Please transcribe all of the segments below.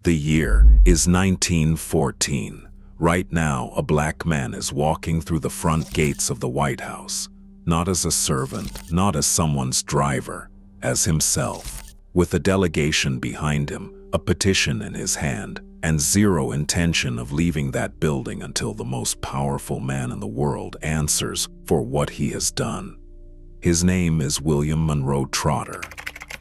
The year is 1914. Right now, a black man is walking through the front gates of the White House, not as a servant, not as someone's driver, as himself, with a delegation behind him, a petition in his hand, and zero intention of leaving that building until the most powerful man in the world answers for what he has done. His name is William Monroe Trotter,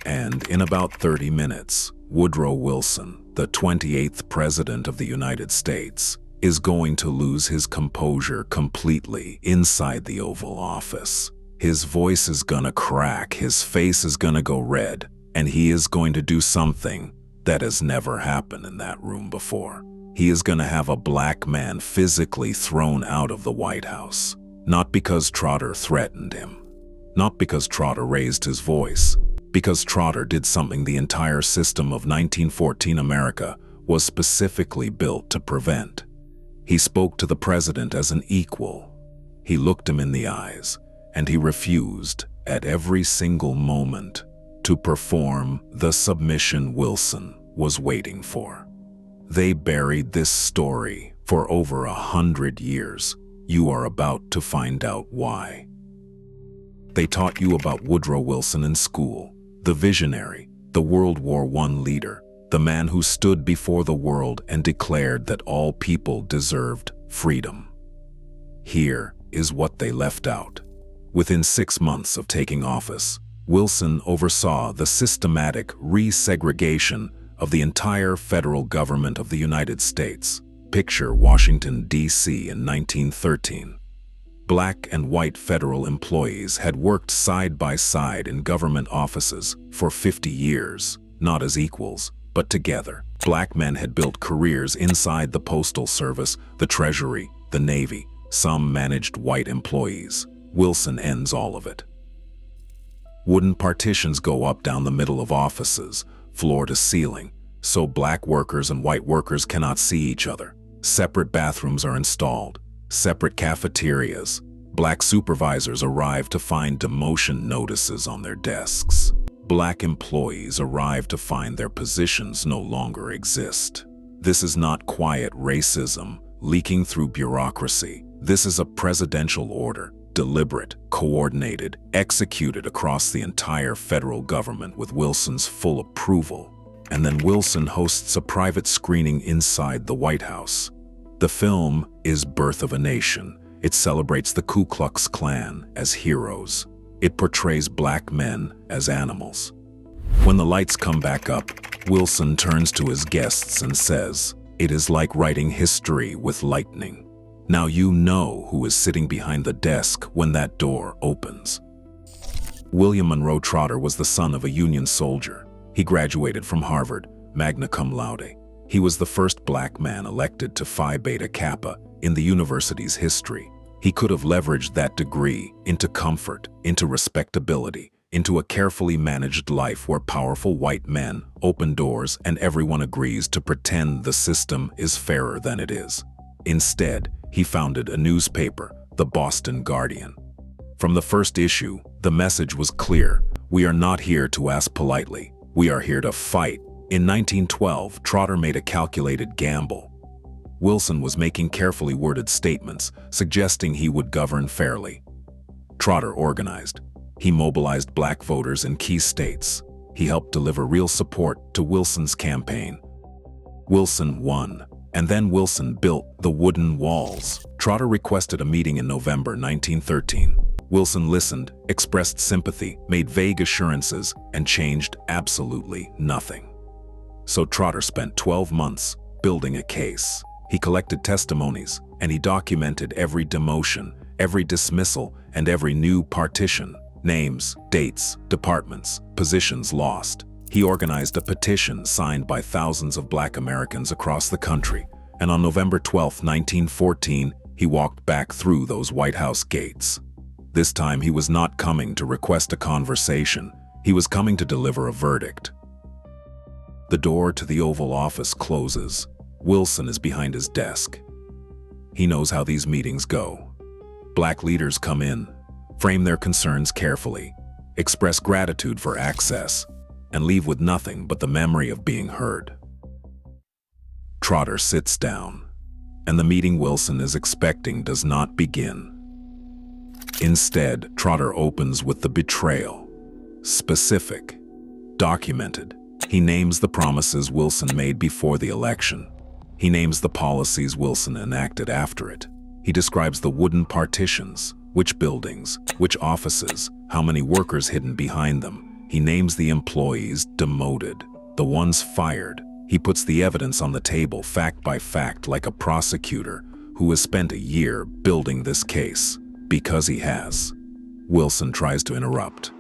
and in about 30 minutes, Woodrow Wilson, the 28th President of the United States, is going to lose his composure completely inside the Oval Office. His voice is gonna crack, his face is gonna go red, and he is going to do something that has never happened in that room before. He is gonna have a black man physically thrown out of the White House. Not because Trotter threatened him, not because Trotter raised his voice, because Trotter did something the entire system of 1914 America was specifically built to prevent. He spoke to the president as an equal. He looked him in the eyes, and he refused, at every single moment, to perform the submission Wilson was waiting for. They buried this story for over 100 years. You are about to find out why. They taught you about Woodrow Wilson in school, the visionary, the World War I leader, the man who stood before the world and declared that all people deserved freedom. Here is what they left out. Within 6 months of taking office, Wilson oversaw the systematic resegregation of the entire federal government of the United States. Picture Washington, D.C. in 1913. Black and white federal employees had worked side by side in government offices for 50 years, not as equals, but together. Black men had built careers inside the Postal Service, the Treasury, the Navy. Some managed white employees. Wilson ends all of it. Wooden partitions go up down the middle of offices, floor to ceiling, so black workers and white workers cannot see each other. Separate bathrooms are installed, separate cafeterias. Black supervisors arrive to find demotion notices on their desks. Black employees arrive to find their positions no longer exist. This is not quiet racism leaking through bureaucracy. This is a presidential order, deliberate, coordinated, executed across the entire federal government with Wilson's full approval. And then Wilson hosts a private screening inside the White House. The film is Birth of a Nation. It celebrates the Ku Klux Klan as heroes. It portrays black men as animals. When the lights come back up, Wilson turns to his guests and says, "It is like writing history with lightning." Now you know who is sitting behind the desk when that door opens. William Monroe Trotter was the son of a Union soldier. He graduated from Harvard, magna cum laude. He was the first black man elected to Phi Beta Kappa in the university's history. He could have leveraged that degree into comfort, into respectability, into a carefully managed life where powerful white men open doors and everyone agrees to pretend the system is fairer than it is. Instead, he founded a newspaper, the Boston Guardian. From the first issue, the message was clear. We are not here to ask politely. We are here to fight. In 1912, Trotter made a calculated gamble. Wilson was making carefully worded statements, suggesting he would govern fairly. Trotter organized. He mobilized black voters in key states. He helped deliver real support to Wilson's campaign. Wilson won. And then Wilson built the wooden walls. Trotter requested a meeting in November 1913. Wilson listened, expressed sympathy, made vague assurances, and changed absolutely nothing. So Trotter spent 12 months building a case. He collected testimonies, and he documented every demotion, every dismissal, and every new partition. Names, dates, departments, positions lost. He organized a petition signed by thousands of black Americans across the country, and on November 12, 1914, he walked back through those White House gates. This time he was not coming to request a conversation. He was coming to deliver a verdict. The door to the Oval Office closes. Wilson is behind his desk. He knows how these meetings go. Black leaders come in, frame their concerns carefully, express gratitude for access, and leave with nothing but the memory of being heard. Trotter sits down, and the meeting Wilson is expecting does not begin. Instead, Trotter opens with the betrayal. Specific. Documented. He names the promises Wilson made before the election. He names the policies Wilson enacted after it. He describes the wooden partitions, which buildings, which offices, how many workers hidden behind them. He names the employees demoted, the ones fired. He puts the evidence on the table, fact by fact, like a prosecutor who has spent a year building this case, because he has. Wilson tries to interrupt.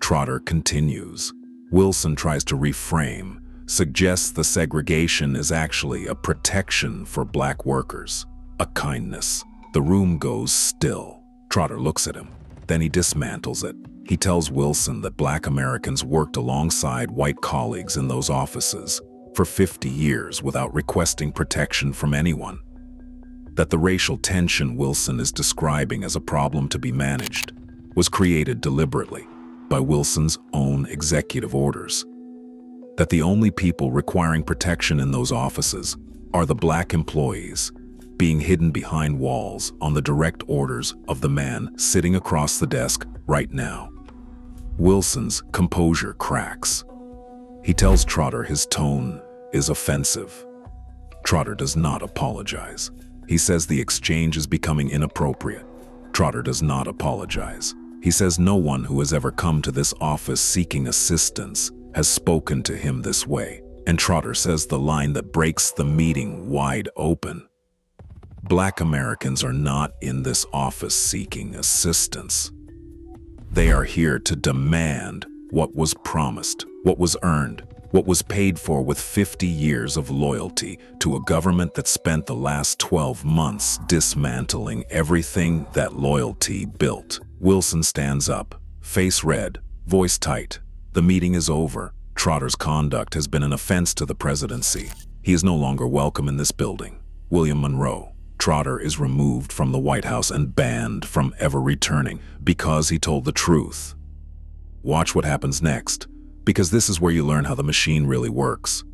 Trotter continues. Wilson tries to reframe, suggests the segregation is actually a protection for black workers, a kindness. The room goes still. Trotter looks at him. Then he dismantles it. He tells Wilson that black Americans worked alongside white colleagues in those offices for 50 years without requesting protection from anyone. That the racial tension Wilson is describing as a problem to be managed was created deliberately by Wilson's own executive orders. That the only people requiring protection in those offices are the black employees being hidden behind walls on the direct orders of the man sitting across the desk right now. Wilson's composure cracks. He tells Trotter his tone is offensive. Trotter does not apologize. He says the exchange is becoming inappropriate. Trotter does not apologize. He says no one who has ever come to this office seeking assistance has spoken to him this way. And Trotter says the line that breaks the meeting wide open. Black Americans are not in this office seeking assistance. They are here to demand what was promised, what was earned, what was paid for with 50 years of loyalty to a government that spent the last 12 months dismantling everything that loyalty built. Wilson stands up, face red, voice tight. The meeting is over. Trotter's conduct has been an offense to the presidency. He is no longer welcome in this building. William Monroe Trotter is removed from the White House and banned from ever returning because he told the truth. Watch what happens next, because this is where you learn how the machine really works.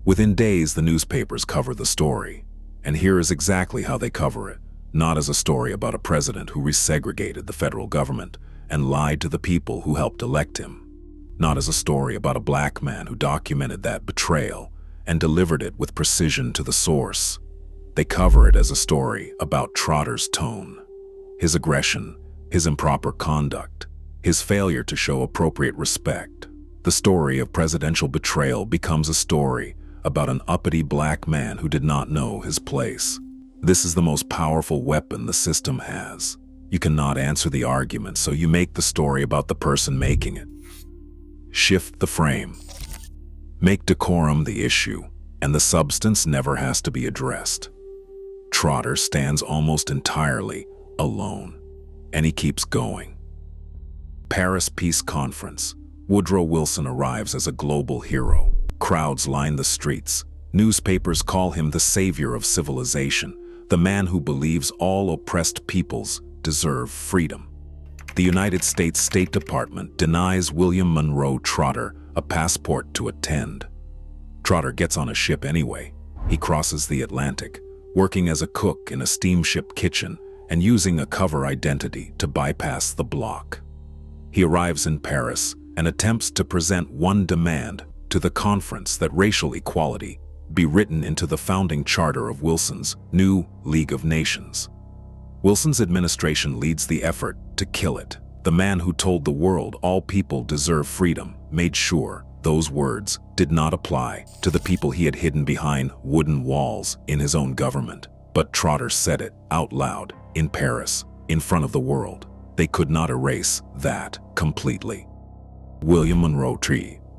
Within days, the newspapers cover the story. And here is exactly how they cover it. Not as a story about a president who resegregated the federal government and lied to the people who helped elect him. Not as a story about a black man who documented that betrayal and delivered it with precision to the source. They cover it as a story about Trotter's tone, his aggression, his improper conduct, his failure to show appropriate respect. The story of presidential betrayal becomes a story about an uppity black man who did not know his place. This is the most powerful weapon the system has. You cannot answer the argument, so you make the story about the person making it. Shift the frame. Make decorum the issue, and the substance never has to be addressed. Trotter stands almost entirely alone, and he keeps going. Paris Peace Conference. Woodrow Wilson arrives as a global hero. Crowds line the streets. Newspapers call him the savior of civilization, the man who believes all oppressed peoples deserve freedom. The United States State Department denies William Monroe Trotter a passport to attend. Trotter gets on a ship anyway. He crosses the Atlantic, working as a cook in a steamship kitchen and using a cover identity to bypass the block. He arrives in Paris and attempts to present one demand to the conference: that racial equality be written into the founding charter of Wilson's new League of Nations. Wilson's administration leads the effort to kill it. The man who told the world all people deserve freedom made sure those words did not apply to the people he had hidden behind wooden walls in his own government. But Trotter said it out loud in Paris, in front of the world. They could not erase that completely. William Monroe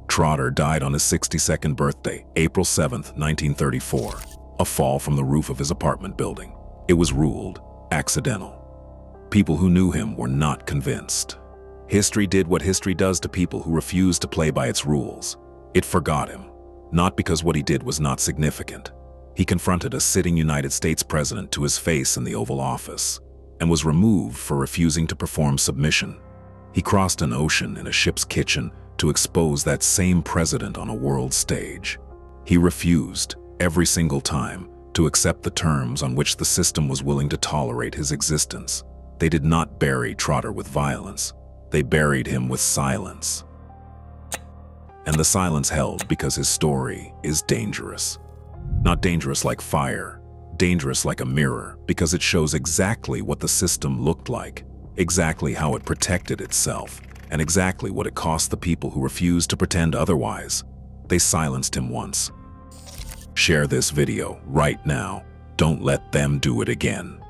Trotter died on his 62nd birthday, April 7, 1934, a fall from the roof of his apartment building. It was ruled accidental. People who knew him were not convinced. History did what history does to people who refuse to play by its rules. It forgot him, not because what he did was not significant. He confronted a sitting United States president to his face in the Oval Office and was removed for refusing to perform submission. He crossed an ocean in a ship's kitchen to expose that same president on a world stage. He refused every single time, to accept the terms on which the system was willing to tolerate his existence. They did not bury Trotter with violence. They buried him with silence. And the silence held because his story is dangerous. Not dangerous like fire, dangerous like a mirror, because it shows exactly what the system looked like, exactly how it protected itself, and exactly what it cost the people who refused to pretend otherwise. They silenced him once. Share this video right now. Don't let them do it again.